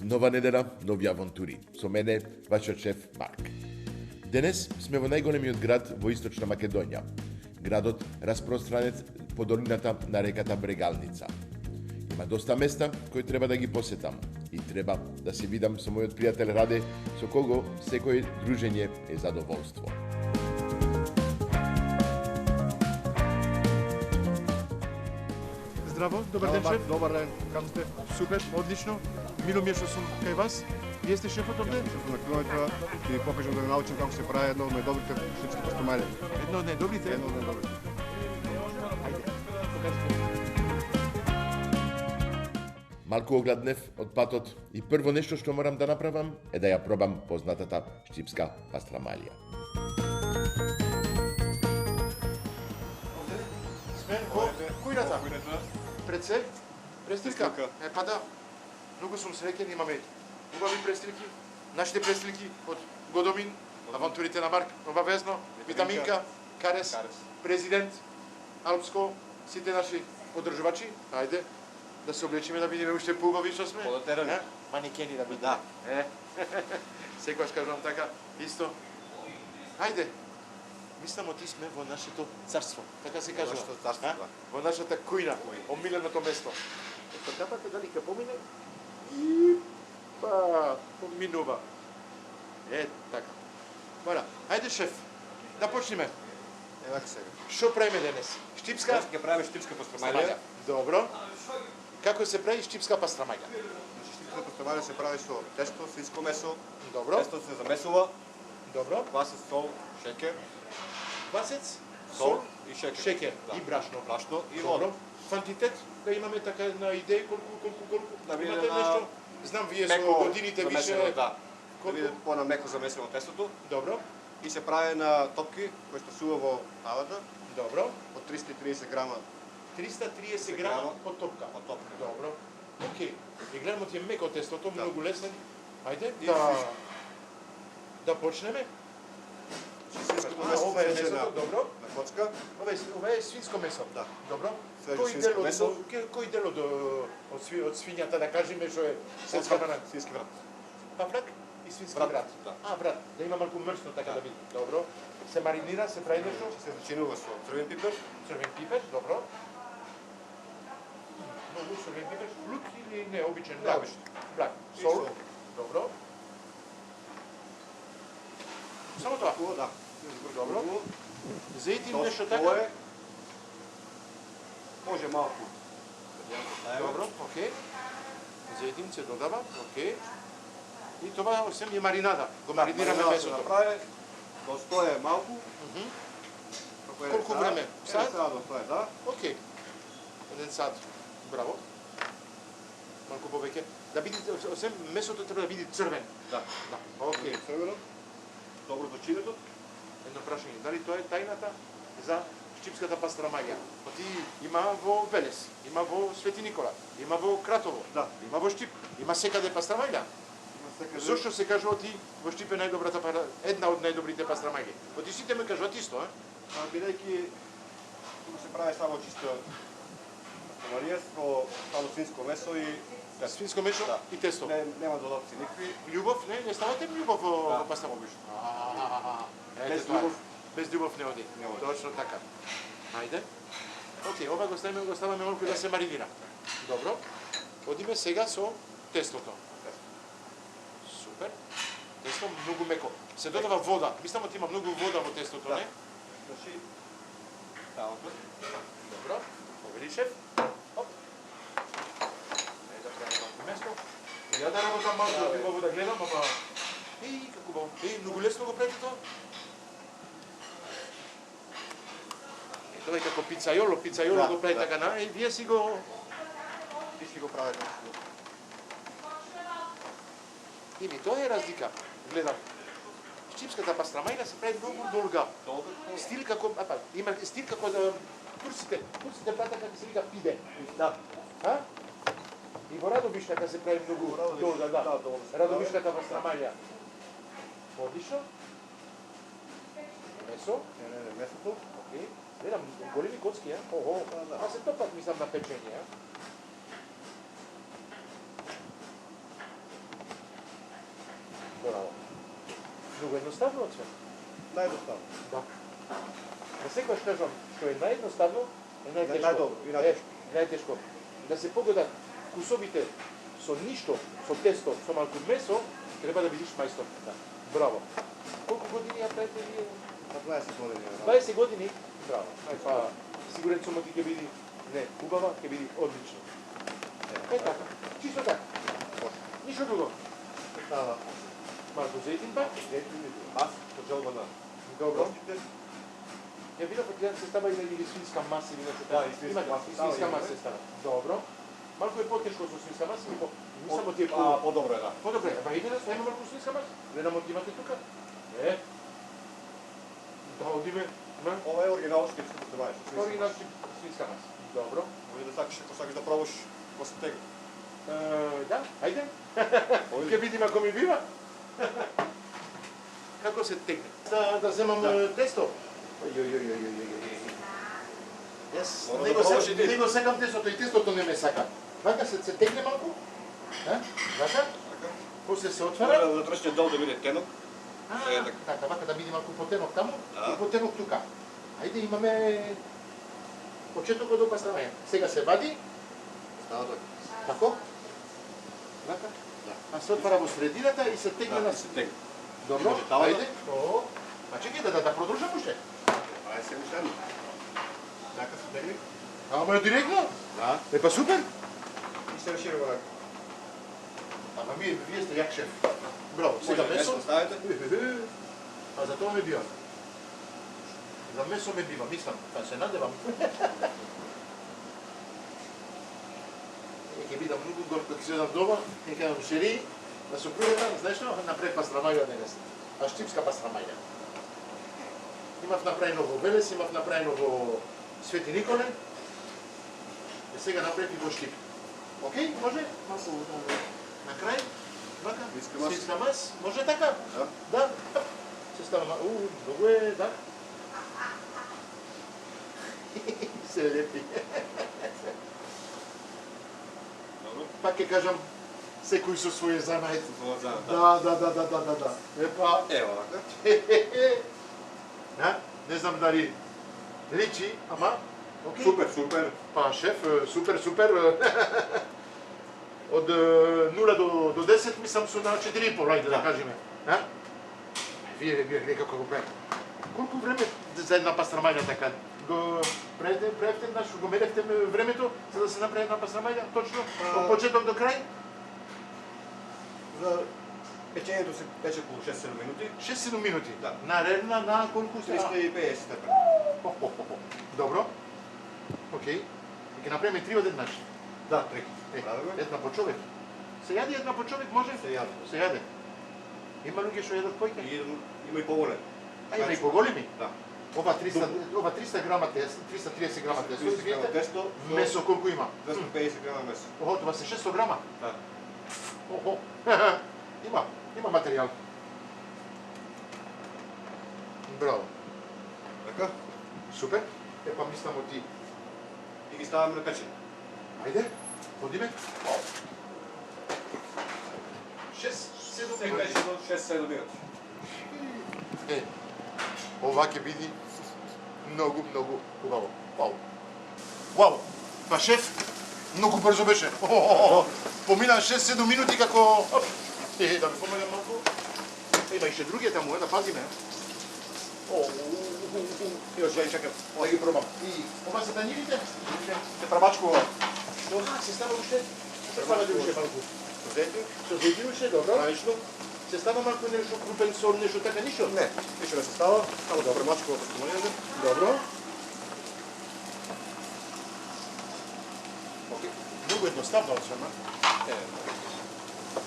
Нова неделя, нови авантури. Со мене, вашиот шеф Марк. Денес сме во најголемиот град во Источна Македонија. Градот распространет по долината на реката Брегалница. Има доста места кои треба да ги посетам и треба да се видам со мојот пријател Раде, со кого секој дружење е задоволство. Здраво, добар ден, шеф. Добар ден, како сте? Супер, одлично. Мило ми е што сум кај вас. Вие сте шефот овде? Шефот на киното и ви покажам да ви научам како се прави едно од најдобрите шипски пастромајле. Едно од најдобрите? Едно од најдобрите. Ајде, покажете. Малку огладнев од патот и прво нешто што морам да направам е да ја пробам познатата штипска пастрамалија. Сме, кујната? Пред се? Престилка? Престилка. Па да. Многу сум среќен, имаме убави престилки. Нашите престилки од Годомин, авантурите на Марк, обавезно, Витаминка, Карес, Президент, Алпско, сите наши подржувачи. Ајде, да се облечиме да видиме уште поубави што сме. Подотерани. Манекени да бидеме. Да. Секогаш кажувам така, исто. Ајде, мислам отисме во нашето царство, така се кажува. нашето царство, да. Во нашата кујна, омиленото место. Ето капата дали ке помине и па поминува. Така. Мора, ајде шеф, да почнеме. Евака сега. Што правиме денес? Штипска? Днес ќе правиме штипска пастромајле. Добро. Како се прави штипска пастрамаѓа? Значи штипска пастромајле се прави со тесто, свинско месо. Добро. Тесто се замесува, Добро. квасец, сол, шеќер, Квасец, сол сол, и шеќер. шеќер Да. и брашно. Брашно и Добро. вода. Квантитет, да имаме така една идеја колку Да биде имате на нешто? Знам вие со Меко годините замесено, више. да. Да Колку? биде по-намеко замесено тестото Добро. и се прави на топки кои што сува во тавата Добро. од 330 грама 330 грама по топка. по топка. Добро. Океј. И гледам ти е меко тестото, Да. многу лесен. Ајде, И да почнеме. Свинското Ова месо е се рече месото, добро. на коцка. Ова е свинско месо. Да. Добро. Свежо Кој свинско дел месо. кој дел од свињата да кажеме што е Свински на свински врат. папрак и свински Врат, врат. да. Врат, да има малку мрсно така да Да. види. Добро. Се маринира, се прави нешто. Се зачинува со црвен пипер, Црвен пипер, добро. Многу црвен пипер, лук или не, обичен? Не, обичен. Блак. И Сол. сол. Добро. Само тоа. Хубаво, да. Добро. Зејтин Тоа нешто тоа така. е. Може малку. Добро, окей. Зејтин се додава, окей. И тоа освен е маринада. Го маринираме Маринада се месото. направи, достоje малку. Мгм. Како е Колку сад, време? Сад? Сад? Сад достоje, да. Окей. Еден сат. Браво. Малку повеќе. Да биде, освен месото треба да биде црвен. Да. Да. Окей. Црвено. Добро дочинето. Едно прашање. Дали тоа е тајната за штипската пастрамаѓа? Оти има во Велес, има во Свети Никола, има во Кратово, Да. има во Штип, има секаде пастрамаѓа. Има секаде. Зошто се кажува оти во Штип е најдобрата една од најдобрите пастрамаѓи? Оти сите ме кажуваат исто, а? Бидејќи тука се прави само чисто пастромарија со само свинско месо и тесто. Свинско месо Да. и тесто. Нема додатци никакви. Љубов, не ставате љубов во Да. пастрамаѓа. Без Без љубов. љубов. Без љубов не оди. Не оди. Точно така. Ајде. Океј, ова го ставаме малку да се маринира. Добро. Одиме сега со тестото. Супер. Тесто многу меко. Се додава вода. Мислам дека има многу вода во тестото, Да. не? Значи, тавата. Добро. Повели шеф. Оп. Ајде да правиме малку место. Ја да работам малку, да убаво да гледам, ама... како убаво. Многу лесно го правите тоа. Тоа е како пицајоло Да, го прави да. така на, и вие си го... Ти си го правиш. Или тоа е разлика. Гледам. Штипската пастрамајна се прави многу долга. Стил како, има стил како да турците прата како се вика пиде. Да. А? И во Радовишта како се прави многу Во Радовишта, долга, да. да, долго се Радовиштата пастрамаја. Одлично. Месо, Не, месото. окей. Гледам големи коцки, а? Ого. Да. А се топат мислам на печење, а? Браво. Много едноставно от све. Najjednostavno. Да. Да секогаш кажам, што е наједноставно, е најтешко. Најдобро и најтешко. Најтешко. Да се погледат кусовите со ништо, со тесто, со малку месо, треба да бидиш мајстор. Да. Браво. Колку години ја правите вие? Na 20 godina. 20 години? Браво. Па, сигурен сум ти ќе биде не убава, ќе биде одлично. Е така. Чисто така. Ништо друго. Stava. Малку зејтин пак? Mas, pođelba na Добро. gostite. Ја видов дека се става или свинска маса или нешто Да, така. и свинска Има, маса и става, свинска има. маса се става. Добро. Малку е потешко со свинска маса, но само ти е A, podobro je, da. По-добре, па иде да ставиме малку свинска маса. Гледам отивате тука. Да одиме на Ovo je original škip, što se baviš. оригинал свинска маса. Добро. Може да сакаш, ако сакаш да пробаш, ko se tega. Да, ајде. Ќе видиме ако ми бива. Како се тегне? Да земам тесто. Јас Мора да пробаш и ти. него сакам тестото и тестото не ме сака. Вака се тегне малку? Вака? После се отвара? Треба да тршне дол да биде тенок. Е, така. Така, вака да биде малку потенок таму Да. и потенок тука. Ајде имаме почетокот до пастрамаја. Сега се вади, Става така. тако? Вака? Да. А се отвара во средината и се тегне на се тегне. Добро, Може тавана? ајде. О, а чекај да продолжам уште. Ајде се уште. Така се тегне. Ама е директно? Да. Е па супер. И се решира го така. Ама вие сте јак шеф. Браво, сега Може месо. месо ставите. А за тоа ме бива. За месо ме бива, мислам, па се надевам. Ќе бидам многу гор кога ќе седам дома, ќе кажам шери, да се пружета, знаеш што, направи пастрамаја денес. А штипска пастрамаја. Имав направено во Велес, имав направено во Свети Николе. И сега направи во штип. Океј, може? Малку на крај. Вака? Свинска маса. Свинска мас. Може така? Да. Да. Се става многу е, да. Се лепи. Добро. Пак ќе кажам, секој со своје занајд. Тоа за. Да. Епа, Ево така. не знам дали личи, ама окей. Супер, супер. Па шеф, супер. Од 0 до 10 мислам су на 4,5, ајде да кажеме. Вие како го правите? Колку време за една пастрамаја така? Го правите наш, го меревте времето за да се направи една пастрамаја точно од почеток до крај? За печењето се пече околу 6-7 минути. 6-7 минути. Да. Наредна на колку се? 350 степени. Добро. Океј. И ќе направиме 3 одеднаш. Да, 3. Правилно. Една по човек. Се јаде една по човек, може? Се јаде. Се јаде. Има луѓе што јадат појке? И има и поголем. А има и поголеми? Да. Ова 300 грама тесто, 330 грама тесто, 300 грама извинете. тесто, Месо колку има? 250 грама месо. Охо, тоа се 600 грама. Да. Охо. Има материјал. Браво. Така. Супер. Епа мислам ти. И ги ставаме на печење. Ајде, одиме. 6-7 Сега минути. беше до 6-7 минути. Ова ќе биде многу убаво. Вау. Па шеф, многу брзо беше. Помина 6-7 минути како... Да ми помогнем малку. Има ише другите таму, да пазиме. Још ја чекам. Да ги пробам. И ова се танирите? Се прабачкува. Се става уште? Се става уште малку. Со зејтин. Со зејтин уште, добро. Гранично. Се става малку нешто крупен сол, нешто така, ништо? Не, ништо не се става. Само да премачкува пред комањата. Добро. Океј. Многу едноставно од свема.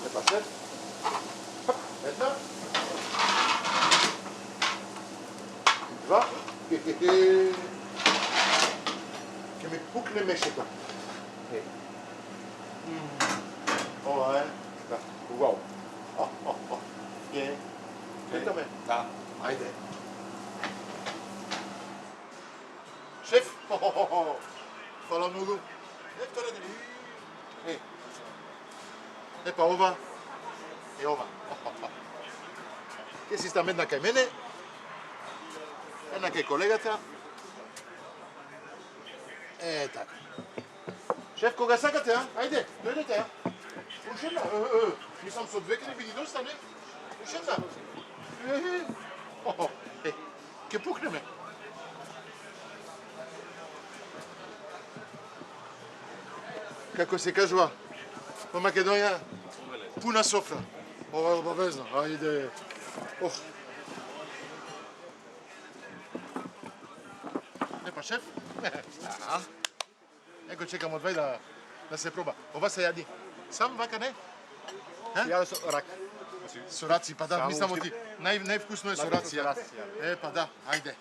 Епа шеф. Една. Два. Ќе ми пукне мешето. Ова е. Да. Вау. Питаме. Да. Ајде. Шеф. Фала многу. Ето ради. Епа ова. И ова. Ке си стам една кај мене, една кај колегата. Така. Шеф, кога сакате, а? Ајде, дојдете, а? Ушедна. Мислам со две ќе биде доста, не? Ушедна. Ке пукнеме. Како се кажува во Македонија, пуна софра. Ова е обавезно. Ајде. Не па шеф? Еко чекам од вај да се проба. Ова се јади. Сам вака не? Ја со рак. Со раци, па да, Само мислам уште- оти највкусно е со раци. Е, па да, ајде.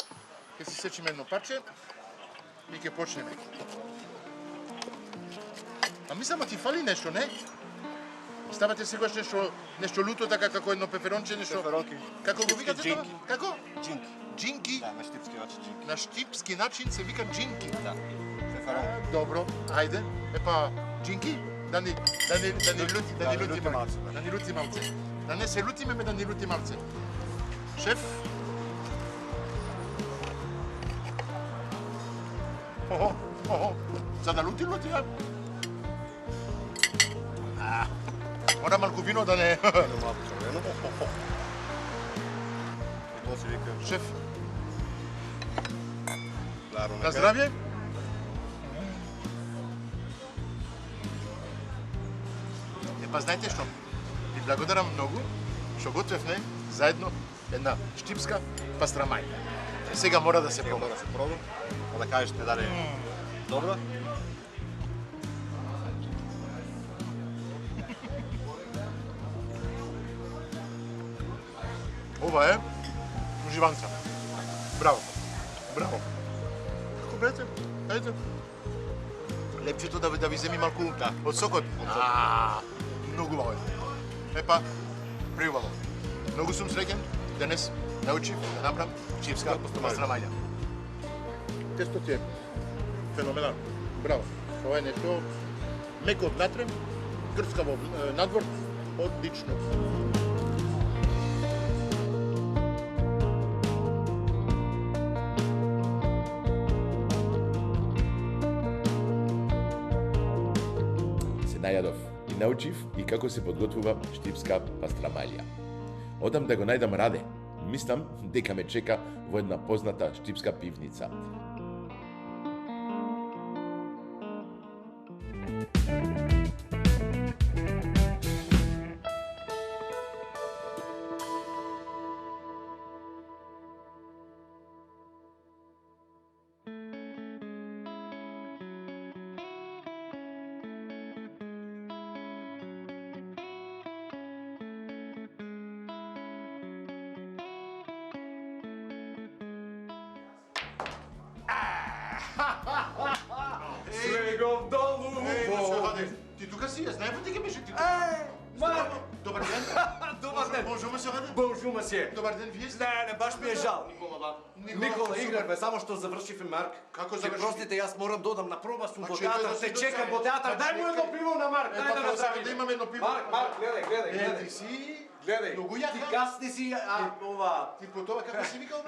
Ке си сечиме едно парче и ке почнеме. А мислам ти фали нешто, не? Ставате сегаш нешто луто така како едно пеперонче, нешто. Пеперонки. Како го викате тоа? Джинки. Како? Джинки. Джинки. Да, на штипски начин джинки. На штипски начин се вика джинки. Да. Пеперон. Добро, ајде. Епа, джинки, да ни лути малце, да. Да ни лути малце. Да не се лутиме, да ни лути малце. Шеф? Охо. За да лути, а? Мора малку вино да не... Едно малко червено. И тоа се вика Шеф, ларо на здравје. Епа, знаете што? Ви благодарам многу што готвевме заедно една штипска пастрамајка. Сега мора да се Сега проба. да се проба. Да кажете дали е добро. Ова е уживанца. Браво. Браво. Како бете? Ајде. Лепчето да ви земи малку од сокот. Многу убаво е. Епа, преубаво. Многу сум среќен. Денес научив да направам чипска пастрамајка. Тесто ти е феноменално. Браво. Ова е нешто меко однатре, грцкаво надвор, одлично. Се најадов и научив и како се подготвува штипска пастрамајлија. Одам да го најдам Раде. Мислам дека ме чека во една позната штипска пивница. Снегов долу! Ти тука си? Ја знаев ти ќе беше ти. Марк! Добар ден. Добар ден! Bonjour, monsieur Раде. Bonjour, месье! Добар ден, вие сте? Не, баш ми е жал. Никола, играхме, само што завршивме, Марк. Како Ќе заврши? простите, јас морам да одам на проба, сум во чекај театар, да те си чекам доцеле. во театар. Дај му едно пиво на Марк, дај да Па направи. да имаме едно пиво. Марк, гледај. Ти си Гледај, многу ти јака. касни си, а ова... Ти по тоа како си викал?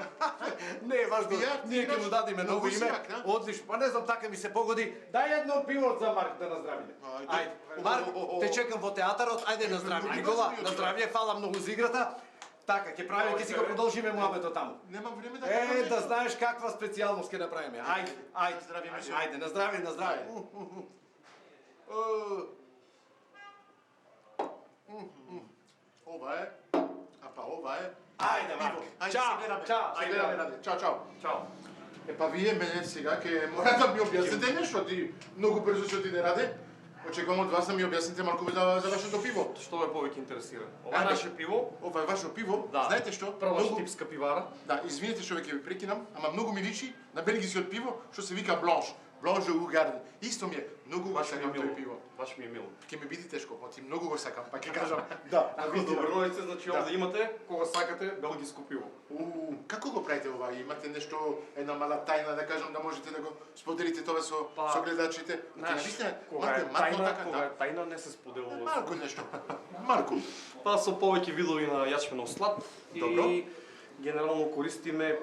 Не е важно, Ја, ти ние ќе играш му дадеме ново многу си име. јак, да? Одлично, па не знам, така ми се погоди. Дај едно пиво за Марк да наздравиме. Ајде. Ајде. Марк, те чекам во театарот, ајде на здравје. Никола, на здравје, фала многу за играта. Така, ќе правиме, ќе си го продолжиме муабетот таму. Немам време да Да знаеш каква специјалност ќе направиме. Ајде, Здравје, месио. ајде, на здравје, на здравје. Ова е. Апа ова е. Ајде, Марк. Ајде, Чао, се гледаме. чао, Се ајде, гледаме, ајде. Раде. Чао. Чао. Епа вие мене сега ќе мора да ми објасните нешто, ти многу брзо се отиде Раде. Очекувам од вас да ми објасните малку за вашето пиво. Што ме повеќе интересира? Ова е Ајде. наше пиво, Ова е ваше пиво. Да. Знаете што? прва Многу- штипска пивара. Да, извинете што веќе ви прекинам, ама многу ми личи на белгискиот пиво што се вика бланш. Blanche ou Garden. Исто ми е, многу го Баш ми е сакам тој мило. пиво. Баш ми е мило. Ќе ми биде тешко, оти многу го сакам, па ќе кажам, да, Ако вистина. доброволите, значи овде имате, кога сакате, белгиско пиво. Како го правите ова? Имате нешто, една мала тајна, да кажам, да можете да го споделите тоа со гледачите? Оти навистина, кога малку е е матно тајна, така, кога е да. тајна не се споделува. Малку нешто. Малку. Па со повеќе видови на јачменов слад Добро. и генерално користиме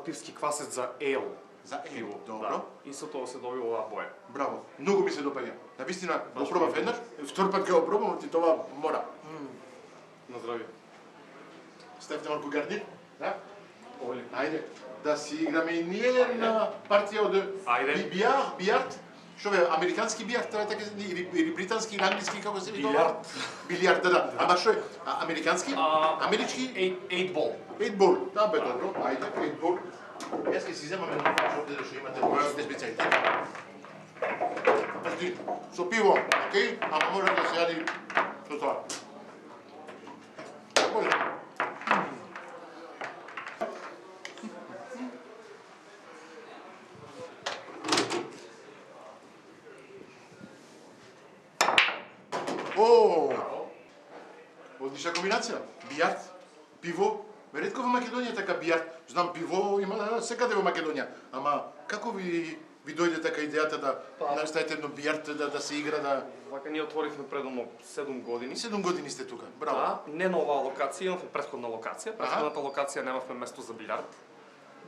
пивски квасец за ел. За Пиво, добро. да. И со тоа се добива оваа боја. Браво. Многу ми се допаѓа. Навистина го Баш пробав ми е еднаш, втор пат ќе го пробам, оти тоа мора. На здравје. Ставите малку гарнир? Да? Оле. Ајде, да си играме и ние една партија од Ајде. бијард. Што бе, американски бијард, треба така или британски или англиски, како се викува? Билијард. Билијард, да. Ама што е? Американски? Амерички? 8 бол. 8 бол. Да, бе, добро. Ајде, 8 бол. Јас ќе си земам едно овде што имате моите специјалите. Значи, со пиво, окей? Ама може да се јади со тоа. Може. О! Одлична комбинација. Бијард, пиво. Ретко во Македонија така бијард. Знам пиво има секаде во Македонија. Ама како ви дојде така идејата да наставите едно бијард да се игра да Вака ние отворивме предно 7 години. 7 години сте тука. Браво. Да, не на оваа локација, имавме претходна локација. Претходната локација немавме место за билиард.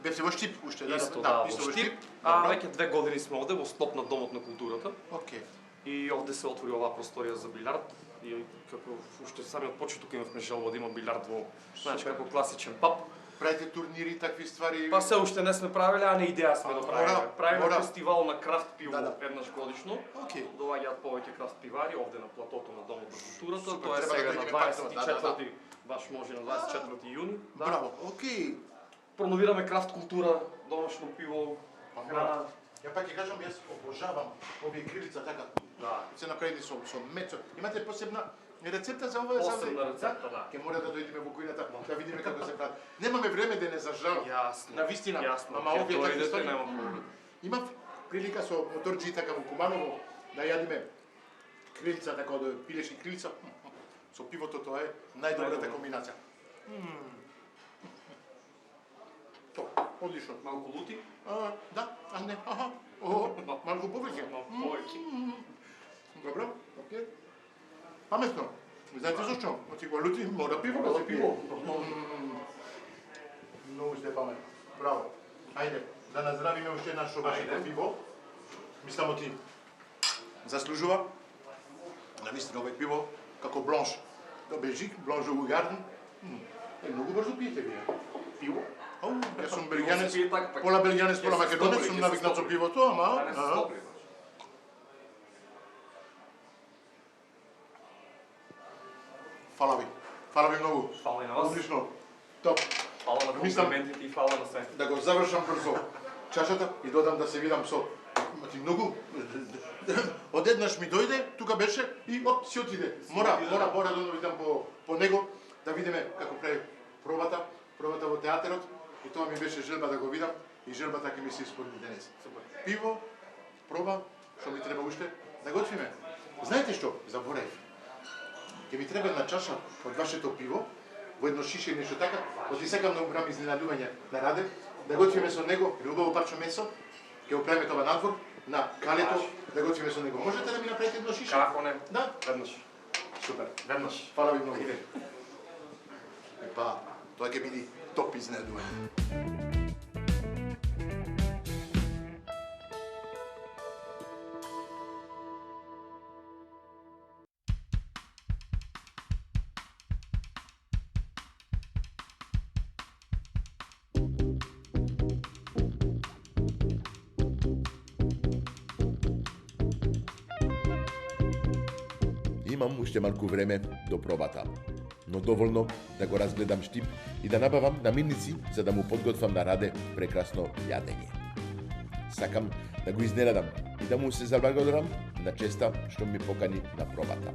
Бевте во Штип уште, да? Исто, Да, да, исто во Штип. Добро. Веќе 2 години сме овде во склоп на Домот на културата. Океј. И овде се отвори оваа просторија за билиард. И како уште самиот почеток имавме желба да има билиард во, знаеш, како класичен паб. Правите турнири, такви ствари? Па се уште не сме правеле, а не идеја сме да правиме. мора. Правиме фестивал на крафт пиво Да. еднаш годишно. Океј. Доаѓаат повеќе крафт пивари овде на платото на Домот на културата. Супер, Тоа е треба да сега на дојдеме пак тоа, 24-ти, баш може на 24 јуни. Да. Браво. Океј. Промовираме крафт култура, домашно пиво, храна. Ја пак ќе кажам, јас обожавам овие крилица така. Да. Се направени со мецо. Имате посебна рецепта за ова? Посебна рецепта, да. Ќе мора да дојдеме во кујната да видиме како се прави. Немаме време да не за жал. Јасно. На вистина. Јасно. Ама Ќе овие такви дојдете, ствари. нема проблем. Имав прилика со моторџи така во Куманово да јадиме крилица така од пилешки крилица. Со пивото тоа е најдобрата Најдобро. комбинација. То, одлично. Малку лути, Да, а не, аха. О, малку повеќе. но повеќе. Добро, окей. Паметно. Знаете зашто? Оти го лути, мора пиво да се пиво. Многу сте паметно. Браво. Ајде, да наздравиме уште нашо вашето пиво. Мислам оти заслужува. Навистина овој пиво, како бланш. До Белжик, бланш до Гарден. Многу брзо пиете вие. Пиво? Ау, јас сум белгијанец, пие така, пак. пола белгијанец, пола Ќе се македонец, стопли, сум ќе се навикнат со стопли. пивото, ама... Да не се стопли. Фала ви. Фала ви многу. Фала и на вас. Одлично. Топ. Фала на Мислам- комплиментите и фала на све. Да го завршам брзо чашата и додам да се видам со ти многу одеднаш ми дојде, тука беше и оп си отиде. Мора да видам по него да видиме како прави пробата во театерот и тоа ми беше желба да го видам и желбата ќе ми се исполни денес. Пиво, проба, што ми треба уште да готвиме. Знаете што? Заборев. Ќе ми треба една чаша од вашето пиво, во едно шише или нешто така, оти сакам да убрам изненадување на Раде, да готвиме со него убаво парче месо, ќе го правиме тоа надвор, на калето, да готвиме со него. Можете да ми направите едно шише? Како не? Да? Веднаш. Супер. Веднаш. Фала ви многу. Иде. Епа, тоа ќе биде топ изненадување. Имам уште малку време до пробата, но доволно да го разгледам Штип и да набавам намирници за да му подготвам на Раде прекрасно јадење. Сакам да го изненадам и да му се заблагодарам на честа што ми покани на пробата.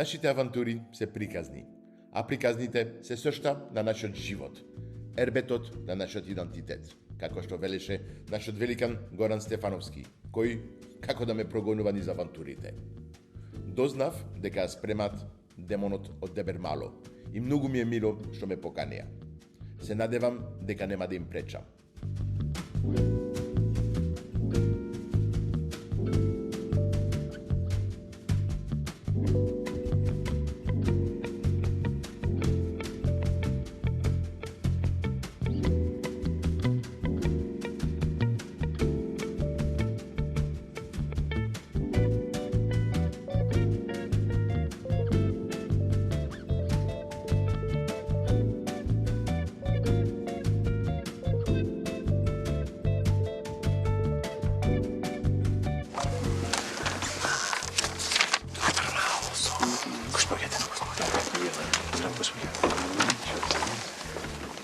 Нашите авантури се приказни, а приказните се сошта на нашиот живот, ербетот на нашиот идентитет, како што велеше нашиот великан Горан Стефановски, кој како да ме прогонува низ авантурите. Дознав дека спремат демонот од Дебермало и многу ми е мило што ме поканеа. Се надевам дека нема да им пречам.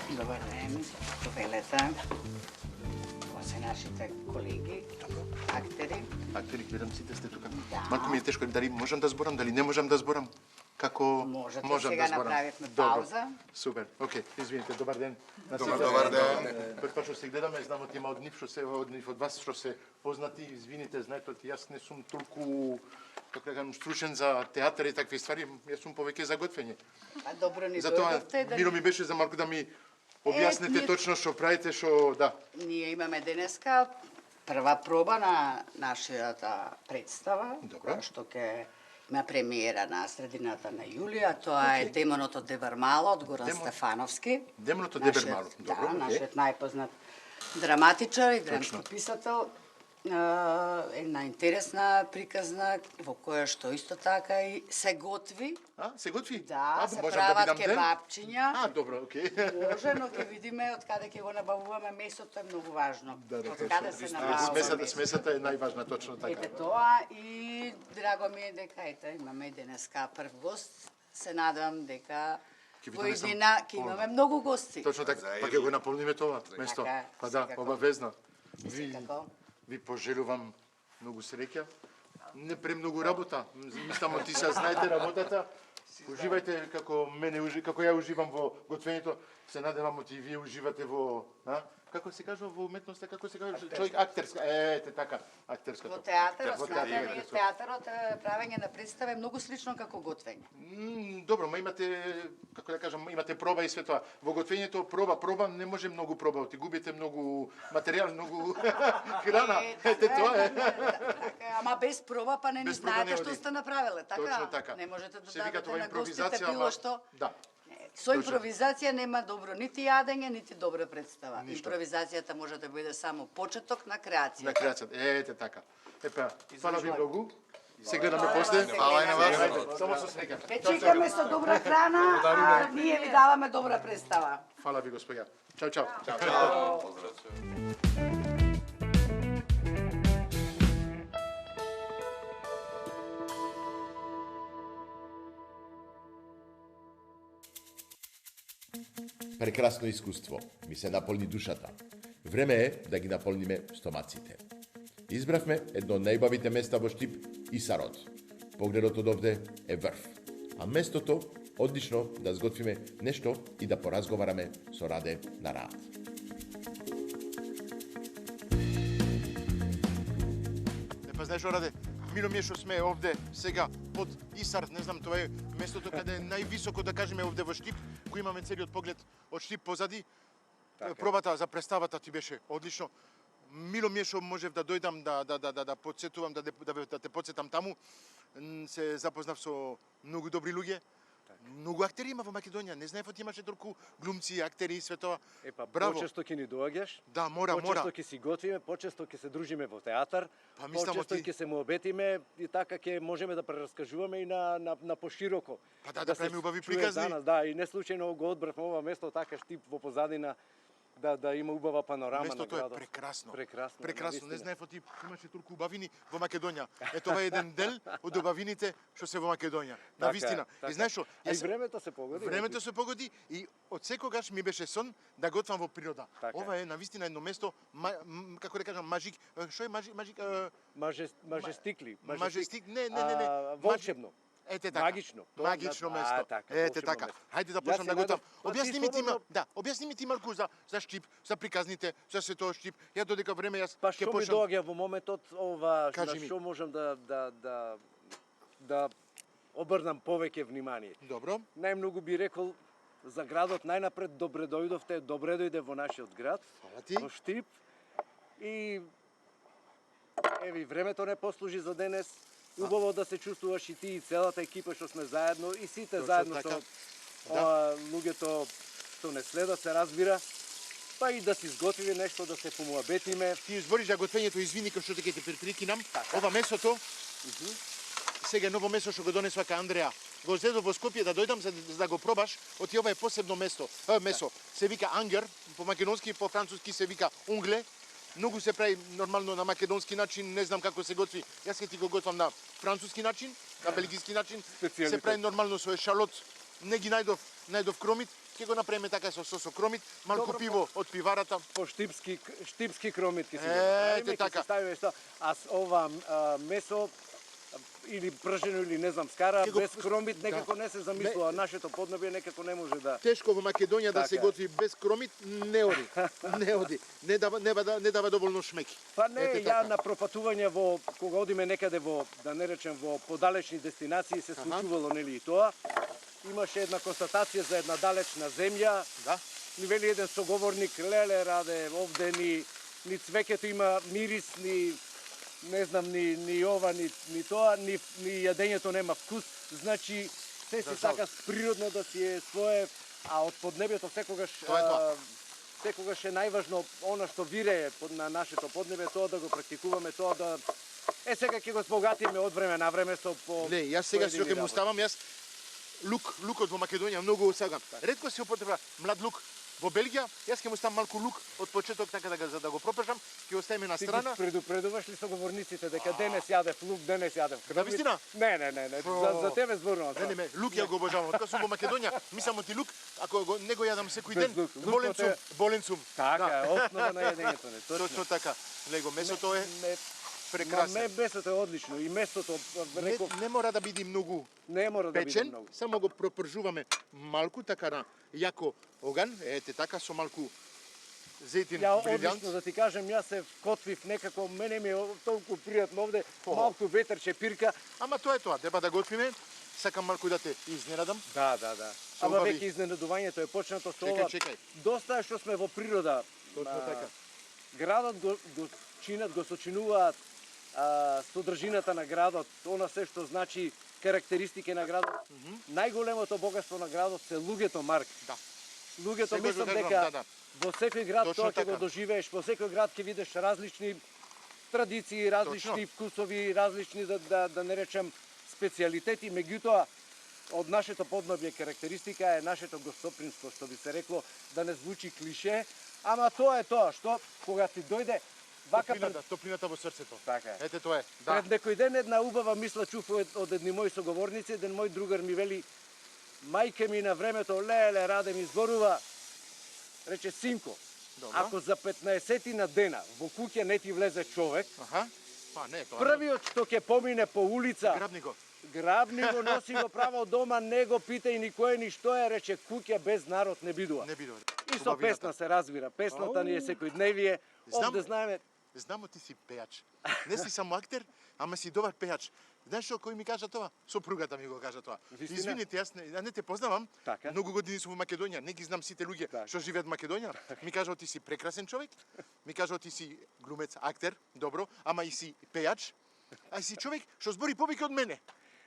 Добар ден, повелета. Ова се нашите колеги, актери. Актери, гледам сите сте тука. Да. Малку ми е тешко, дали можам да зборам, дали не можам да зборам? Како Можете, можам сега да зборам? направивме Добро. пауза. Супер. Окей, извините, добар ден. Добар ден. Пред тоа што се гледаме, знам од има од нив што се од нив од вас што се познати, извините, знаете, јас не сум толку како да кажам стручен за театар и такви ствари, јас сум повеќе за готвење. А добро ни Затоа дојдовте да мило ми беше за малку да ми објасните ние- точно што правите, што да. ние имаме денеска прва проба на нашата представа, Добро. која што ќе има премиера на средината на јули, а тоа е Демонот од Дебермало од Горан Стефановски. Демонот од Нашиот- Дебермало. Добро, Да, окей. нашиот најпознат драматичар и драмски писател. Една интересна приказна во која што исто така и се готви. А, се готви? Да, А, се можам прават бидам дел? кебапчиња. А, добро, окей. Може, но ќе видиме од каде ќе го набавуваме, месото е многу важно. Да, Од каде се набавува Смесата, месото. смесата е најважна, точно така. Ете тоа и драго ми е дека ете имаме денеска прв гост. Се надевам дека Ќе во видиме сам- иднина ќе имаме многу гости. Точно така, па ќе го наполниме тоа место. Така, Па да, секако. обавезно. Ви, Секако. ви пожелувам многу среќа. Не премногу работа. Мислам, ти се знаете работата. Уживајте како мене, како ја уживам во готвењето. Се надевам и вие уживате во, како се кажува во уметноста, како се кажува, човек актерска, ете така, актерското. Во театарот, Во сматаме, театарот, правење на представа е многу слично како готвење. Добро, ма имате, како да кажам, имате проба и све тоа. Во готвењето проба не може многу проба, ти губите многу материјал, многу храна. Ете тоа е. Така, ама без проба па не ни Без проба знаете не што оди. сте направиле, така? Точно така. Не можете да Се вика дадете тоа на гостите импровизација, било ама што. да. Со Точно. импровизација нема добро нити јадење, нити добра представа. Ништо. Импровизацијата може да биде само почеток на креација. На креацијата. Ете така. Епа, фала ви многу. Се гледаме после. Фала и на вас. Ајде, само со среќа. Ве чекаме со добра храна, а ние ви даваме добра представа. Фала ви, господја. Чао, чао. Прекрасно искуство, ми се наполни душата. Време е да ги наполниме стомаците. Избравме едно од најбавите места во Штип и Сарот. Погледот од овде е врв, а местото одлично да сготвиме нешто и да поразговараме со Раде на Рад. Епа, знаеш, Раде, мило ми е што сме овде сега под Исар, не знам, тоа е местото каде е највисоко, да кажеме, овде во Штип, кој имаме целиот поглед од Штип позади. Пробата за представата ти беше одлично. Мило ми е што можев да дојдам да подсетувам, да те подсетам таму. Се запознав со многу добри луѓе. Многу актери има во Македонија. Не знаев ти имаше толку глумци, актери и све тоа. Епа, Браво. почесто ќе ни доаѓаш, Да, мора. почесто ќе си готвиме, почесто ќе се дружиме во театар, Па, мислам, почесто ти- ќе се му обетиме и така ќе можеме да прераскажуваме и на пошироко. Па да се правиме убави чуе приказни. за нас, да, и не случајно го одбравме ова место така Штип во позадина да има убава панорама Местото на е градот. прекрасно. Прекрасно. Прекрасно. Не навистина. знаев ти имаше толку убавини во Македонија. Е тоа е еден дел од убавините што се во Македонија. На вистина. така. И знаеш што? А и времето се погоди. Времето се погоди и од секогаш ми беше сон да готвам во природа. Така. Ова е на вистина едно место, како да кажам, мажик, што е мажик, Мажестикли. мажестик, не, волшебно. Ете така. Магично. Магично А, место. така, Ете волшебно така. место. Хајде да Јас почнам се да го надам- там. Па ти Објасни ми ти, слободно- да, објасни ми ти малку за Штип, за приказните, за се тоа Штип. Ја додека време јас Па ќе што ми почнам. доаѓа во моментот, ова, Кажи на ми. што можам да обрнам повеќе внимание. Добро. Најмногу би рекол за градот, најнапред добре дојдовте, добре дојде во нашиот град, Фала ти. во Штип. И еви, времето не послужи за денес. Убаво да се чувствуваш и ти и целата екипа што сме заедно и сите Точно заедно така. со луѓето што не следат, се разбира. Па и да си изготвиме нешто, да се помуабетиме. Ти избориш за готвењето, извини кој што те ќе те прикинам. Ова месото, сега ново месо што го донесува кај Андреја. Го зедов во Скопје да дојдам за да го пробаш, оти ова е посебно месо. Се вика ангер, по македонски, по француски се вика унгле. Многу се прави нормално на македонски начин, не знам како се готви. Јас ќе ти го готвам на француски начин, на белгиски начин. Специјалитет. Се прави нормално со ешалот. Не ги најдов кромит, ќе го направиме така со сосо кромит, малку Добро, пиво од пиварата. По штипски кромит ќе си го Ете направиме, ќе така. се ставиме што, а ова месо или пржено или не знам скара Ќе го- без кромит некако не се замислува, нашето поднебје некако не може да. Тешко во Македонија да Така се е. готви без кромит, не оди. Не оди. Не дава доволно шмеки. Па не, Ете ја така. на пропатување во кога одиме некаде во, да не речем, во подалечни дестинации се случувало нели и тоа. Имаше една констатација за една далечна земја. Да. Ни вели еден соговорник, леле раде, овде ни цвеќето има мирис, ни не знам, ни ова, ни тоа, ни јадењето нема вкус. Значи, се си жал. сака природно да си е свое, а од поднебјето секогаш Тоа е тоа. секогаш е најважно она што вирее на нашето поднебје, тоа да го практикуваме, тоа да сега ќе го збогатиме од време на време со по Не, јас сега што поедини ќе му работи. ставам, јас лукот во Македонија многу сагам. Ретко се употреба млад лук. Во Белгија, јас ќе му ставам малку лук од почеток така за да го пропршам, ќе го ставиме на Ти страна. ги предупредуваш ли соговорниците дека денес јадев лук, денес јадев крвник? Навистина? Не, за тебе зборувам. Не, лук ја го обожавам. Откога сум во Македонија, мислам оти лук, ако не го јадам секој Без ден, лук. болен сум. Така Да. е, основа на јадењето не. Точно така. Лего, месото е Ма прекрасно. месото е одлично и местото реков Не мора да биде многу не мора да биде печен, многу. само го пропржуваме малку така на јако оган, ете така со малку зејтин Ја брилјант. одлично да ти кажем, јас се вкотвив некако, мене ми е толку пријатно овде, малку ветерче пирка. Ама тоа е тоа, треба да готвиме. Сакам малку да те изненадам. Да. Ама убави- веќе изненадувањето е почнато со Чекај, ова. чекај. Доста е што сме во природа. Точно така. Градот го чинат, го сочинуваат содржината на градот, она се што значи карактеристики на градот. Најголемото богатство на градот се луѓето, Марк. Да. Луѓето Секој мислам го кажувам, дека да. во секој град Точно тоа ќе го така. доживееш, во секој град ќе видиш различни традиции, различни вкусови, различни да не речем специјалитети, меѓутоа од нашето поднебје карактеристика е нашето гостопримство, што би се рекло, да не звучи клише, ама тоа е тоа што кога ти дојде вака Топлината во срцето. Така е. Ете тоа е. Пред некој ден една убава мисла чув од едни мои соговорници, еден мој другар ми вели, мајке ми на времето, леле, раде ми зборува, рече, синко, ако за 15 на дена во куќа не ти влезе човек, Аха. Па не, тоа. првиот што ќе помине по улица, Грабни го. грабни го, носи го право дома, не го питај ни кој ни што е, рече, куќа без народ не бидува. Не бидува. И со песна се разбира, песната ни е секојдневие, Знам. овде знаеме, Знамо ти си пејач. Не си само актер, ама си добар пејач. Знаеш што кој ми кажа тоа? Сопругата ми го кажа тоа. Вистина? Извините, јас не те познавам. Така. Многу години сум во Македонија, не ги знам сите луѓе Така. што живеат во Македонија. Ми кажа ти си прекрасен човек. Ми кажа ти си глумец, актер, добро, ама и си пејач. А си човек што збори повеќе од мене.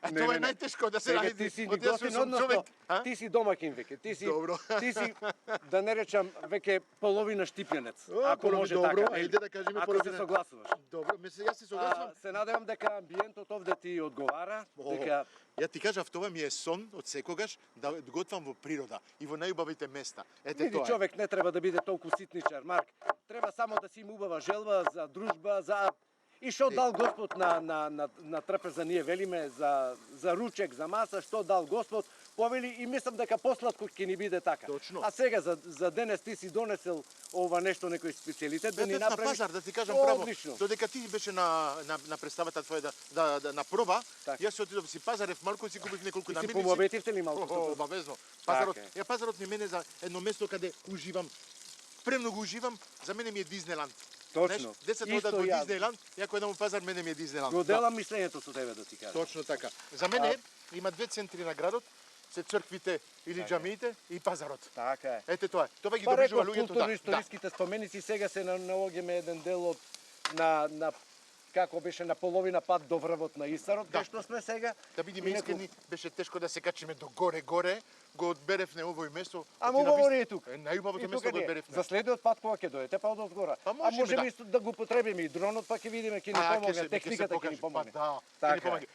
А тоа е најтешко да се Сега ради. ти си Од јас гостин, сум односно, човек, а? ти си домакин веќе, ти си, Добро. ти си, да не речам, веќе половина штипјанец, ако полови- може добро, така. ајде да кажеме ако половина. се согласуваш. Добро, јас се согласувам. Се надевам дека амбиентот овде ти одговара, дека Ја ти кажав, тоа ми е сон од секогаш да готвам во природа и во најубавите места. Ете види тоа. е. човек не треба да биде толку ситничар, Марк. Треба само да си има убава желба за дружба, за и што дал Господ на трпеза ние велиме за ручек, за маса, што дал Господ, повели и мислам дека посладко ќе ни биде така. Точно. А сега за денес ти си донесел ова нешто, некој специјалитет да ни на направиш. пазар, да ти кажам право, Одлично. додека ти беше на представата твоја на проба, Така. јас се отидов си пазарев малку и си купив неколку И си намирници. помоветивте ли малку? Обавезно. Пазарот, Така пазарот ми мене за едно место каде уживам. Премногу уживам, за мене ми е Диснеланд. Точно. Децата Исто одат во јас. Диснеланд, ја кога идам во пазар, мене ми е Диснеланд. Го делам мислењето со тебе да ти кажам. Точно така. За мене има две центри на градот, се црквите или џамиите и пазарот. Така е. Ете тоа. Тоа ги Па доближува реков, луѓето, да. културно-историските споменици, сега се наоѓаме еден дел од на како беше на половина пат до врвот на Исарот, кај што сме сега. Да бидеме И некој- искрени, беше тешко да се качиме до горе, го одберевне овој место. Ама убаво не е тука. Најубавото И место тука го не е. одберевне. За следниот пат кога ќе дојдете па од одгора. Па А можеме, можеме да. исто да го потребиме и дронот, па ќе видиме, ќе ни помогне, техниката ќе ни помогне. Па да, ќе Така ни е. помогне.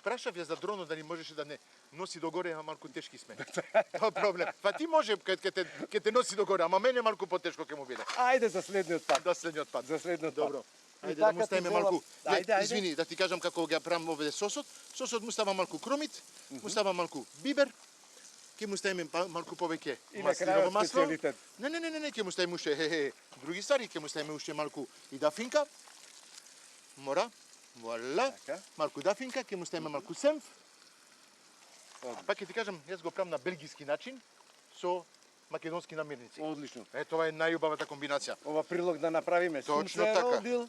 Прашав ја за дронот да ни можеше да не носи догоре, а малку тешки сме. Тоа проблем. Па ти може ќе те носи догоре, ама мене малку потешко ќе му биде. Ајде за следниот пат. До следниот пат. За следниот пат. Добро. И Ајде да му така ти ставиме велам- малку. Ајде. Извини, да ти кажам како ја правам овде сосот. Сосот му ставам малку кромит, му ставам малку бибер, ќе му ставиме малку повеќе И на маслиново крајот масло. специјалитет. Не, ќе му ставиме уште други стари, ќе му ставиме уште малку и дафинка. Мора. Вуаля. Така. Малку дафинка, ќе му ставиме малку сенф. Па ќе ти кажам, јас го правам на белгиски начин со македонски намирници. Одлично. Тоа е најубавата комбинација. Ова прилог да направиме. Сум Точно се така. родил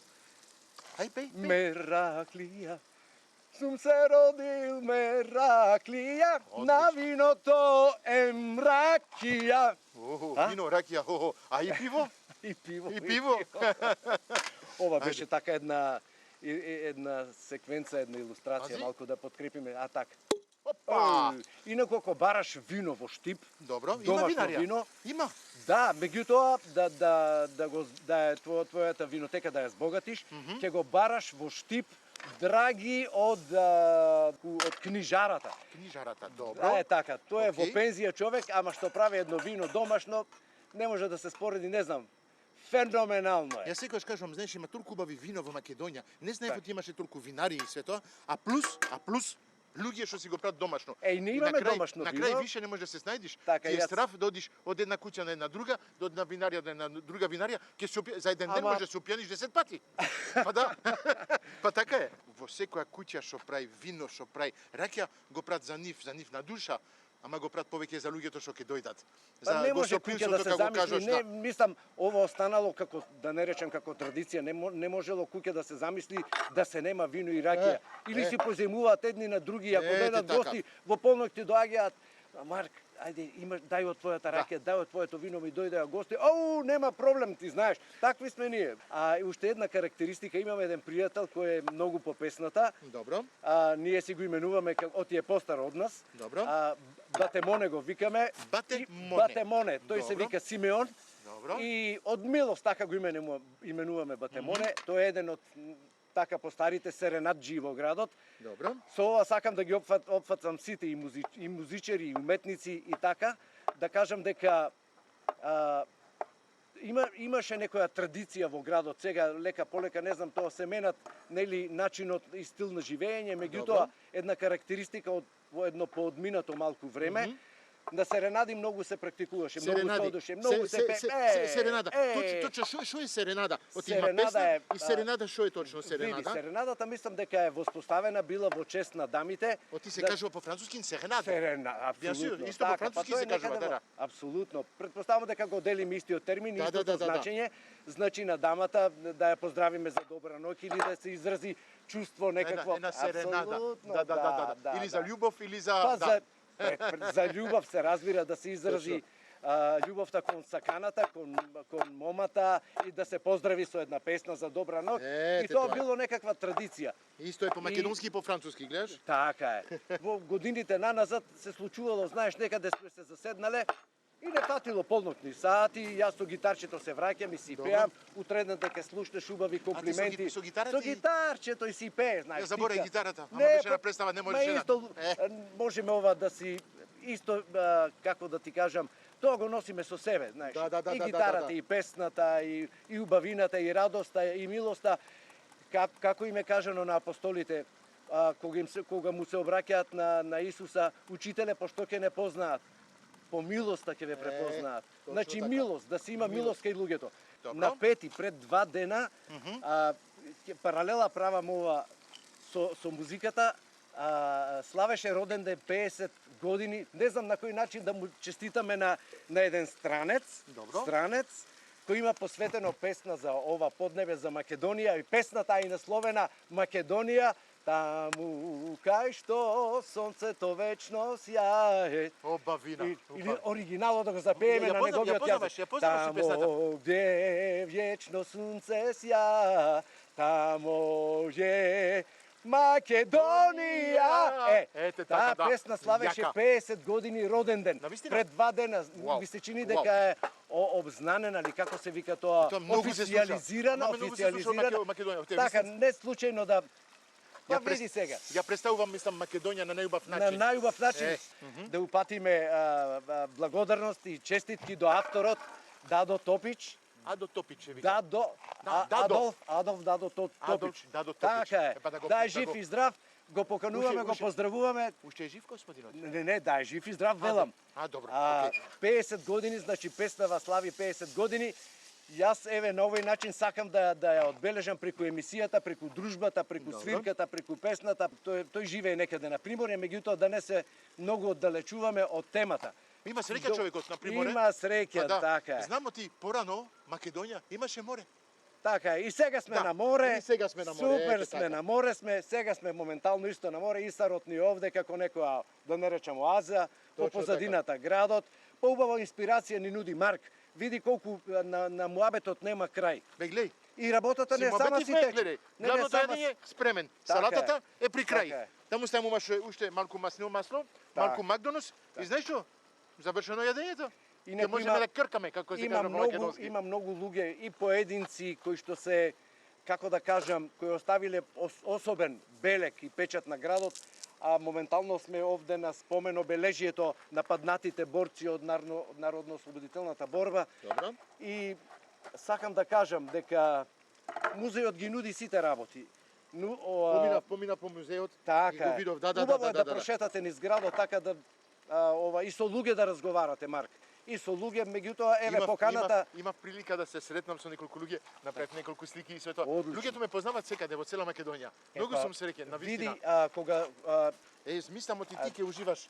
Ај пеј. Мераклија. Сум се родил Мераклија, на виното е мракија. А? Вино, ракија, а и пиво? И пиво. И пиво. Ова беше така една секвенца, една илустрација, Пази. малку да подкрепиме. А така. Опа! Инаку ако бараш вино во Штип, Добро, има домашно винарија. вино, Има. да, меѓутоа да е твојата винотека да ја збогатиш, ќе го бараш во Штип драги од книжарата. Книжарата, добро. Да, е така. Тоа е во Окей. пензија човек, ама што прави едно вино домашно, не може да се спореди, не знам. Феноменално е. Јас секогаш кажувам, знаеш, има толку убави вино во Македонија. Не знаев дека имаше толку винари и све тоа, а плюс луѓе што си го прават домашно. Е, не И имаме на крај- домашно На вино. крај више не можеш да се снајдиш. Така, Ти е јас- страф да одиш од една куќа на една друга, до една винарија до една друга винарија, ќе се за еден ден Ама- може да се опијаниш 10 пати. Па да. Па така е. Во секоја куќа што прави вино, што прави ракија, го прават за нив на душа. Ама го прават повеќе за луѓето што ќе дојдат. Па не може куќа да се како замисли, кажаш, не, мислам, ова останало како, да не речем како традиција, не можело куќа да се замисли да се нема вино и ракија. Или си поземуваат едни на други, ако Ете дојдат така. гости, во полноќ ти доаѓаат, Марк, ајде, дај од твојата ракија, дај од твоето вино, ми дојдеа гости. Оу, нема проблем, ти знаеш. Такви сме ние. А и уште една карактеристика, имаме еден пријател кој е многу по песната. Добро. Ние си го именуваме, оти е постар од нас. Добро. Батемоне го викаме. Батемоне. И Батемоне, тој се Добро. вика Симеон. Добро. И од милост така го именуваме Батемоне. Тој е еден од така постарите серенаджи во градот. Добро. Со ова сакам да ги опфатам сите и музичари, и уметници и така, да кажам дека имаше некоја традиција во градот, сега лека полека, не знам, тоа се менат, нели, начинот и стил на живење, меѓутоа една карактеристика од во едно поодминато малку време, на серенади многу се практикуваше, многу се одеше, многу се Серенада. Точно, што е серенада? Од има Серенада песна е, и серенада, што е точно Види, серенада? серенадата мислам дека е воспоставена била во чест на дамите. Оти се кажува по француски серенада. Апсолутно. Исто по француски се кажува, да. Апсолутно. Претпоставам дека го делим истиот термин, Да, истото да. значење. Значи на дамата да ја поздравиме за добра ноќ или да се изрази чувство некакво. Една серенада. Апсолутно, Да. Или за љубов, или за... Па да. за љубов се разбира, да се изрази љубовта кон саканата, кон момата и да се поздрави со една песна за добра ноќ. И Ете тоа тоа е. било некаква традиција. Исто е по македонски и по француски, гледаш? Така е. Во годините наназад се случувало, знаеш, некаде сме се заседнале и не фатило полноќни сати, јас со гитарчето се враќам и си Добро. пеам, утредна дека слушнеш убави комплименти. со гитарата Со гитарчето и си пееш, знаеш. Ја заборај тика. гитарата, ама беше на представа, не можеше ма да- исто, можеме ова да си исто како да ти кажам, тоа го носиме со себе, знаеш. Да, и да, гитарата, да. и песната, и убавината, и радоста, и милоста. Како им е кажано на апостолите, кога му се обраќаат на Исуса, учителе, пошто ќе не познаат? По милоста ќе ве препознаат. Значи така. милост, да се има милост кај луѓето. Добро. На пети, пред 2 дена, паралела правам ова со музиката, славеше роден ден 50 години. Не знам на кој начин да му честитаме на еден странец, кој има посветено песна за ова поднебе, за Македонија, и песната е насловена Македонија, таму кај што сонцето вечно сјае. Обавина. Или оригиналот да го запееме на неговиот јазик. Тамо где вечно сонце сја, тамо е Македонија! Ете таа така, да. песна славеше Јака. 50 години роден ден. Навистина? Пред 2 дена. Вау. Ми се чини дека е обзнанена, или како се вика тоа, Тоа многу се слуша. официјализирана, Ама многу се слуша официјализирана. Македонија. Така, не случајно да Ја види сега. Ја представувам, мислам, Македонија на најубав На начин. најубав начин да упатиме благодарност и честитки до авторот Дадо Топич. Адо Топич, вика. Дадо, Дадо. Адолф Дадо Топич. Дадо Топич. Така е. Па да го- Да е да жив го- и здрав, го покануваме, го Уште- поздравуваме. Уште е жив господинот? Не, да е жив и здрав, велам. Добро, окей. 50 години, значи песнава слави 50 години. Јас еве на овој начин сакам да ја одбележам преку емисијата, преку дружбата, преку свирката, преку песната. Тој живее некаде на Приморје, меѓутоа да не се многу оддалечуваме од темата. Има среќа човекот на Приморје. Има среќа, така е. Знамо ти порано Македонија имаше море. Така е. И сега сме Да, на море. и сега сме на море, Супер ете сме така. на море сме. Сега сме моментално исто на море. Исарот ни овде како некоја, да не речем, оаза, по Точно позадината градот. Поубава инспирација ни нуди Марк. Види колку на муабетот нема крај. Бе, глеј. И работата не сама си тече. гледај. Не Главното сама јадење спремен. Така Салатата е при крај. Така е. Таму имаш уште малку маслено масло, малку Макдоналдс и знаеш што? Завршено јадењето. И Ќе некој можеме има- да кркаме, како се Има кажа по многу, македонски. има многу луѓе и поединци кои што се, како да кажам, кои оставиле особен белек и печат на градот, а моментално сме овде на спомен обележието на паднатите борци од Народно-ослободителната борба. Добро. И сакам да кажам дека музејот ги нуди сите работи. Помина по музеот и Така го е. видов. Убаво е да прошетате низ градот, така да и со луѓе да разговарате, Марк. И со луѓе, меѓутоа, еве поканата. Имав прилика да се сретнам со неколку луѓе, направив неколку слики и све тоа. Одлично. Луѓето ме познаваат секаде во цела Македонија. Многу сум среќен, на Види, вистина. кога Мислам ти ќе уживаш.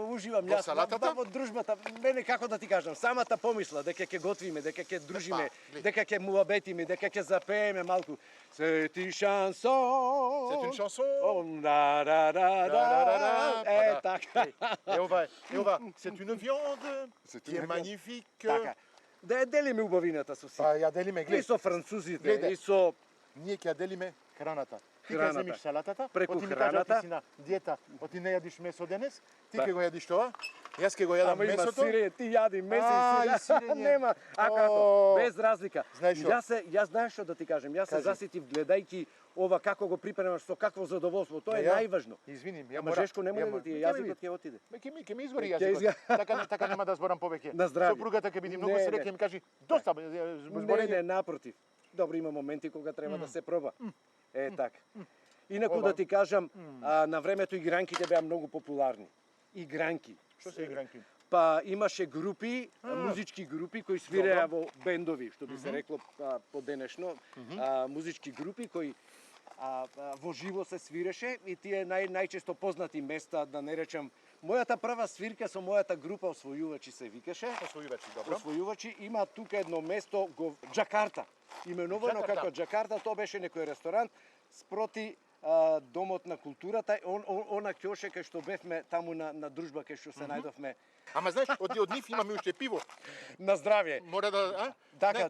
уживам Во јас салатата? во дружбата. Мене како да ти кажам, самата помисла дека ќе готвиме, дека ќе дружиме, гледај. дека ќе муабетиме, дека ќе запееме малку. Сети шансон. C'est une chanson. Да, да, да, да. Е, така. Et on va, c'est une viande qui est magnifique. Така. Да ја делиме убавината со сите. Па ја делиме, И гледај. со французите, Гледај. и со Ние ќе ја делиме храната. Ти ќе Храната. земиш салатата, Преку оти ми храната. кажа ти си на диета, оти не јадиш месо денес, ти Да. ќе го јадиш тоа, јас ќе го јадам Ама има месото. сирење, ти јади месо А, и и сирење. сирење. Нема, а О. како? Без разлика. Знаеш што? Јас знаеш што да ти кажем, јас се Кажи. заситив гледајки ова како го припремаш, со какво задоволство. Тоа е Ја? најважно. Извини, ја Ама мора. Жешко не може да ти е, јазикот ќе отиде. Ќе ми изгори Ќе јазикот. Така нема да зборам повеќе. На здравје. Сопругата ќе биде многу Не, среќна не. и ми кажи доста Не, зборење. не, напротив. Добро, има моменти кога треба да се проба. Е, така. Инаку Ова. да ти кажам, на времето игранките беа многу популарни. Игранки. Што се игранки? Па имаше групи, музички групи кои свиреа во бендови, што би се рекло поденешно, музички групи кои во живо се свиреше и тие најчесто познати места, да не речам, мојата прва свирка со мојата група Освојувачи се викаше. Освојувачи, добро. Освојувачи има тука едно место Џакарта. Именувано Џакарта. како Џакарта, тоа беше некој ресторант спроти Домот на културата, она ќоше кај што бевме таму на дружба кај што се најдовме. Ама знаеш, од нив имаме уште пиво. На здравје. Мора да, Така,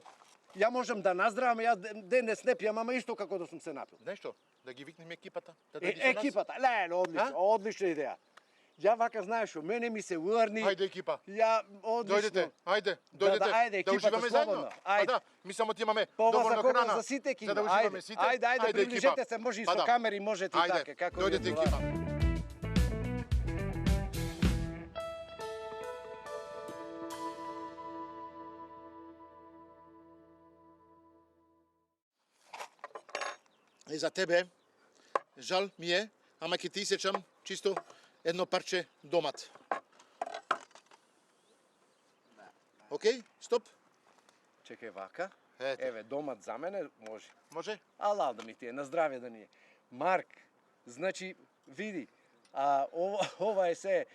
ја можам да наздравам, ја денес не пијам, ама исто како да сум се напил. Знаеш што? Да ги викнеме екипата, да дојде со нас. Екипата, одлично, одлична идеја. Ја вака знаеш што, мене ми се уарни. Ајде екипа. Ја одлично. Дојдете, ајде, Да, дојдете. ајде, екипата, уживаме заедно. слободно. Па Ајде. да, ми само ти имаме Па ова за доволно кога храна. за сите ќе За да има. уживаме Ајде, сите. ајде, екипа. приближете се, може и Па со да. камери, можете и Ајде, така, како ви дојдете одговара. екипа. И за тебе, жал ми е, ама ќе ти исечам чисто едно парче домат. Океј, стоп. Чекај вака. Ете. Еве, домат за мене, може. Може? Алал да ми ти е, на здравје да ни е. Марк, значи, види, ова е се,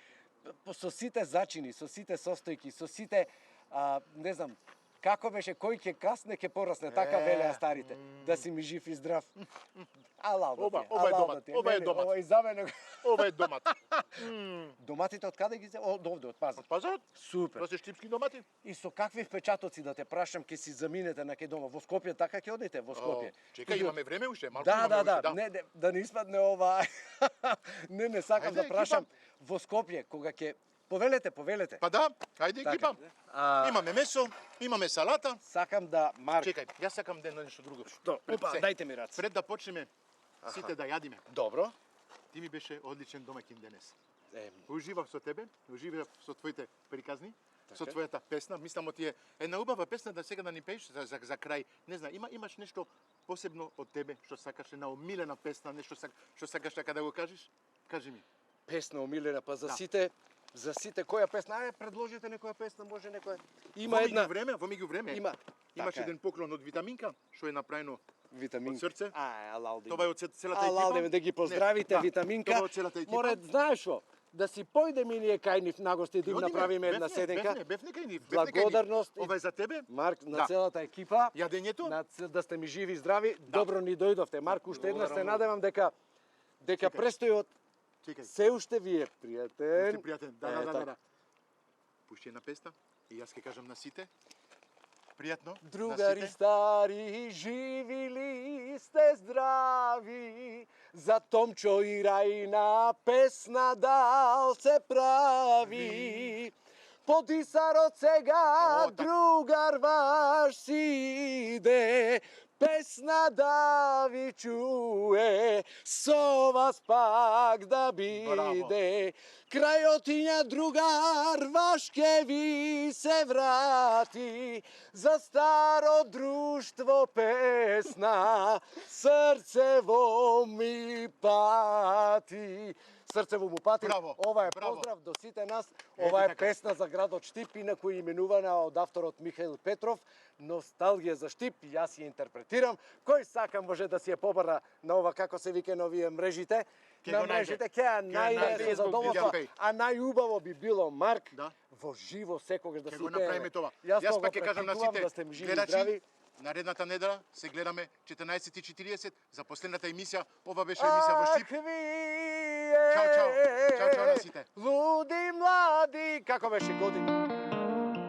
со сите зачини, со сите состојки, со сите, не знам, како беше, кој ќе касне, ќе порасне, така велеа старите. Да си ми жив и здрав. Алал да ти е, Ова е алал домат, да ти е. ова е Не, домат. Ова и за мене. Ова е домат. Доматите од каде ги зе? Од овде, од пазар. Пазарот? Супер. Това се штипски домати? И со какви впечатоци да те прашам ќе си заминете на кај дома? Во Скопје така ќе одите во Скопје? Чекај, имаме време уште, малку Да, имаме да, уште, не, да не испадне ова. не, сакам Ајде, да прашам во Скопје кога ќе повелете. Па да, ајде Така. екипа. Имаме месо, имаме салата. Сакам да Марк. Чекај, јас сакам да едно нешто друго. Што? Опа, Се. дајте ми рац. Пред да почнеме сите да јадиме. Добро. Ти ми беше одличен домаќин денес. Е, Уживав со тебе, уживав со твоите приказни, со Така. твојата песна. Мислам ти е една убава песна да сега да ни пееш за крај. Не знам, имаш нешто посебно од тебе што сакаш, една омилена песна, нешто што сакаш така да го кажеш? Кажи ми. песна омилена, па за Да. сите која песна? Ајде, предложете некоја песна, може некоја. Има Во една меѓу време. Има. Имаш Така е. еден поклон од витаминка што е направено витамин. од срце. Алал да. Тоа е од целата екипа. Алал да ги поздравите, Не, да, витаминка. Тоа е од целата екипа. Море, знаеш шо? Да си појдеме и ние кај нив нагости да им Одиме, направиме една бевне, седенка. бевне кај нив, Благодарност и- Ова е за тебе. Марк, на Да. целата екипа. Јадењето. Да сте ми живи и здрави. Добро ни дојдовте. Марк, уште еднаш се надевам дека престојот Чекај. се уште ви е пријатен. Уште пријатен. Е, така. Да. Пушти една песна и јас ќе кажам на сите. Пријатно. Другари стари, живи ли сте здрави, за Томчо и Рајна песна дал се прави. Подисарот сега О, така. другар ваш си иде, песна да ви чуе, со вас пак да биде. Крајотиња другар ваш ке ви се врати, за старо друштво песна, срцево ми пати. Срцево му пати. Браво, Ова е браво. поздрав до сите нас. Ова е така. песна за градот Штип, инаку именувана од авторот Михаил Петров. Носталгија за Штип, јас ја интерпретирам. Кој сака може да си ја побара на ова, како се вика, на овие мрежите. Ке На го најде. мрежите, ќе ја најде најде со Facebook, задоволство. Видео Pay. А најубаво би било, Марк, Да. во живо секогаш да Ќе си го направиме тоа. Јас Јас го пак ќе кажам на практикувам, сите да сте ми живи и гледачи, здрави. наредната недела се гледаме 14:40 за последната емисија. Ова беше емисија во Штип. Ах, вие, Чао, чао. Чао, чао на сите. луди млади, како беше години?